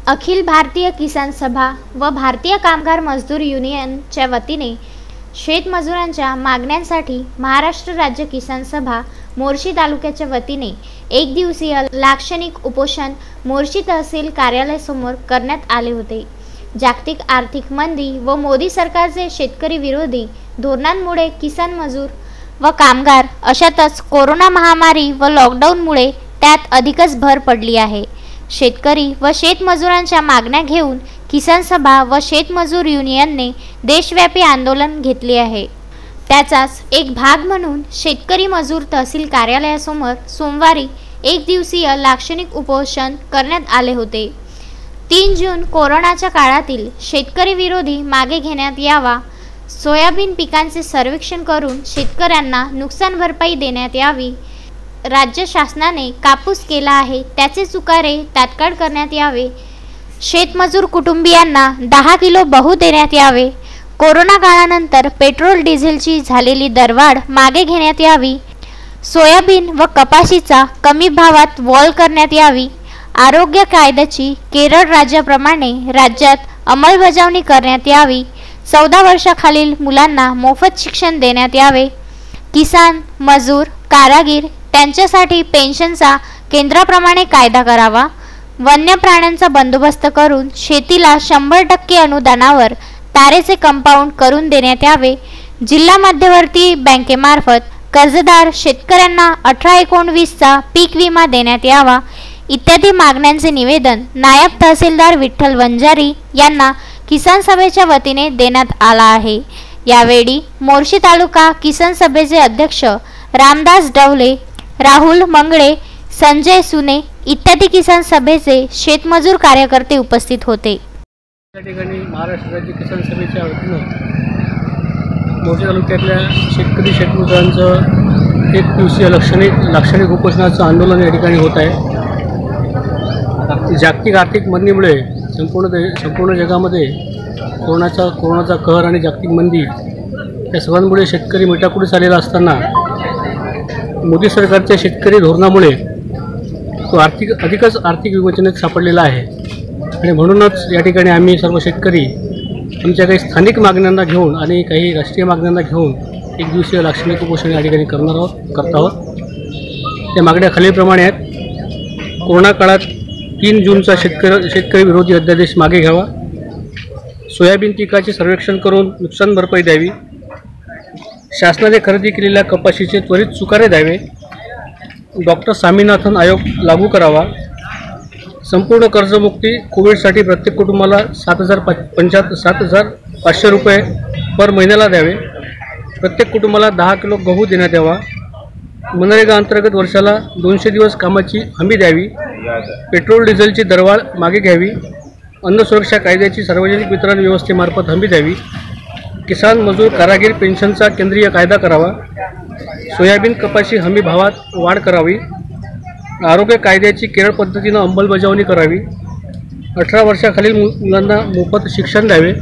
अखिल भारतीय किसान सभा व भारतीय कामगार मजदूर युनियनच्या वतीने शेतमजुरांच्या मागण्यांसाठी महाराष्ट्र राज्य किसान सभा मोर्शी तालुक्याच्या वतीने एक दिवसीय लाक्षणिक उपोषण मोर्शी तहसील कार्यालयासमोर करण्यात आले होते। जागतिक आर्थिक मंदी व मोदी सरकारचे शेतकरी विरोधी धोरणांमुळे किसान मजूर व कामगार अशातच कोरोना महामारी व लॉकडाऊनमुळे त्यात अधिकच भर पडली आहे। शेतकरी व शेतमजुरांच्या मागण्या घेऊन किसान सभा व शेतमजूर युनियनने देशव्यापी आंदोलन घेतले आहे। त्याचाच एक भाग म्हणून शेतकरी मजूर तहसील कार्यालयासमोर सोमवारी एक दिवसीय लाक्षणिक उपोषण करण्यात आले होते। 3 जून कोरोनाच्या काळातील शेतकरी विरोधी मागे घेण्यात यावा, सोयाबीन पिकांचे सर्वेक्षण करून शेतकऱ्यांना नुकसान भरपाई देण्यात यावी, राज्य शासनाने कापूस केला आहे त्याचे चुकारे तात्काळ करण्यात यावे, शेतमजूर कुटुंबियांना 10 किलो गहू देण्यात यावे, कोरोना काळानंतर पेट्रोल डिझेलची झालेली दरवाढ मागे घेण्यात यावी, सोयाबीन व कपाशीचा कमी भावात वॉल करण्यात यावी, आरोग्य कायद्याची केरळ राज्याप्रमाणे राज्यात अंमलबजावणी करण्यात यावी, 14 वर्षाखालील मुलांना मोफत शिक्षण देण्यात यावे, किसान मजूर कारागीर त्यांच्यासाठी पेन्शनचा केंद्राप्रमाणे कायदा करावा, वन्य प्राण्यांचा बंदोबस्त करून शेतीला 100% अनुदानावर तारेचे कंपाऊंड करून देण्यात यावे, जिल्हा मध्यवर्ती बँकेमार्फत कर्जदार शेतकऱ्यांना 18-19चा पीक विमा देण्यात यावा इत्यादी मागण्यांचे निवेदन नायब तहसीलदार विठ्ठल वंजारी यांना किसान सभेच्या वतीने देण्यात आला आहे। यावेळी मोर्शी तालुका किसान सभेचे अध्यक्ष रामदास डवले, राहुल मंगळे, संजय सुने इत्यादी किसान सभेचे शेतमजूर कार्यकर्ते उपस्थित होते। या ठिकाणी महाराष्ट्र राज्य किसान सभेच्या वतीने मोर्शी तालुक्यातल्या शेतकरी शेतमजुरांचं एक दिवसीय लाक्षणिक उपोषणाचं आंदोलन या ठिकाणी होत आहे। जागतिक आर्थिक मंदीमुळे संपूर्ण जगामध्ये कोरोनाचा कहर आणि जागतिक मंदी या सर्वांमुळे शेतकरी मेटाकुटीस आलेला असताना मोदी सरकारच्या शेतकरी धोरणामुळे तो अधिकच आर्थिक विवंचनेत सापडलेला आहे आणि म्हणूनच या ठिकाणी आम्ही सर्व शेतकरी आमच्या काही स्थानिक मागण्यांना घेऊन आणि काही राष्ट्रीय मागण्यांना घेऊन एक दिवसीय लाक्षणिक उपोषण या ठिकाणी करत आहोत। त्या मागण्या खालीलप्रमाणे आहेत। कोरोना काळात 3 जूनचा शेतकरी विरोधी अध्यादेश मागे घ्यावा, सोयाबीन पिकाचे सर्वेक्षण करून नुकसान भरपाई द्यावी, शासनाने खरेदी केलेल्या कपाशीचे त्वरित चुकारे द्यावे, डॉक्टर स्वामीनाथन आयोग लागू करावा, संपूर्ण कर्जमुक्ती कोविडसाठी प्रत्येक कुटुंबाला 7,500 रुपये पर महिन्याला द्यावे, प्रत्येक कुटुंबाला 10 किलो गहू देण्यात यावा, मनरेगा अंतर्गत वर्षाला 200 दिवस कामाची हमी द्यावी, पेट्रोल डिझेलची दरवाढ मागे घ्यावी, अन्न सुरक्षा कायद्याची सार्वजनिक वितरण व्यवस्थेमार्फत हमी द्यावी, किसान मजूर कारागीर पेन्शनचा केंद्रीय कायदा करावा, सोयाबीन कपाशी हमी भावात वाढ करावी, आरोग्य कायद्याची केरळ पद्धतीनं अंमलबजावणी करावी, 18 वर्षाखालील मुलांना मोफत शिक्षण द्यावे,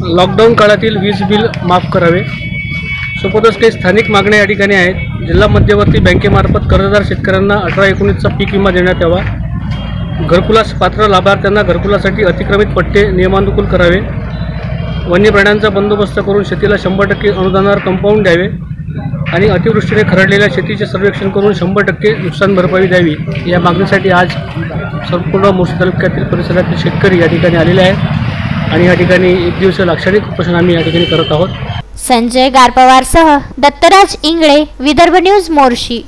लॉकडाऊन काळातील वीज बिल माफ करावे। सोबतच काही स्थानिक मागण्या या ठिकाणी आहेत। जिल्हा मध्यवर्ती बँकेमार्फत कर्जदार शेतकऱ्यांना 18-19चा पीक विमा देण्यात यावा, घरकुलास पात्र लाभार्थ्यांना घरकुलासाठी अतिक्रमित पट्टे नियमानुकूल करावे, वन्य प्राण्यांचा बंदोबस्त करून शेतीला 100% अनुदानावर कंपाऊंड द्यावे आणि अतिवृष्टीने खरडलेल्या शेतीचे सर्वेक्षण करून 100% नुकसान भरपाई द्यावी। या मागणीसाठी आज संपूर्ण मोर्शी तालुक्यातील परिसरातील शेतकरी या ठिकाणी आलेले आहेत आणि या ठिकाणी एक दिवसीय लाक्षणिक उपोषण आम्ही या ठिकाणी करत आहोत। संजय गारपवारसह दत्तराज इंगळे, विदर्भ न्यूज, मोर्शी।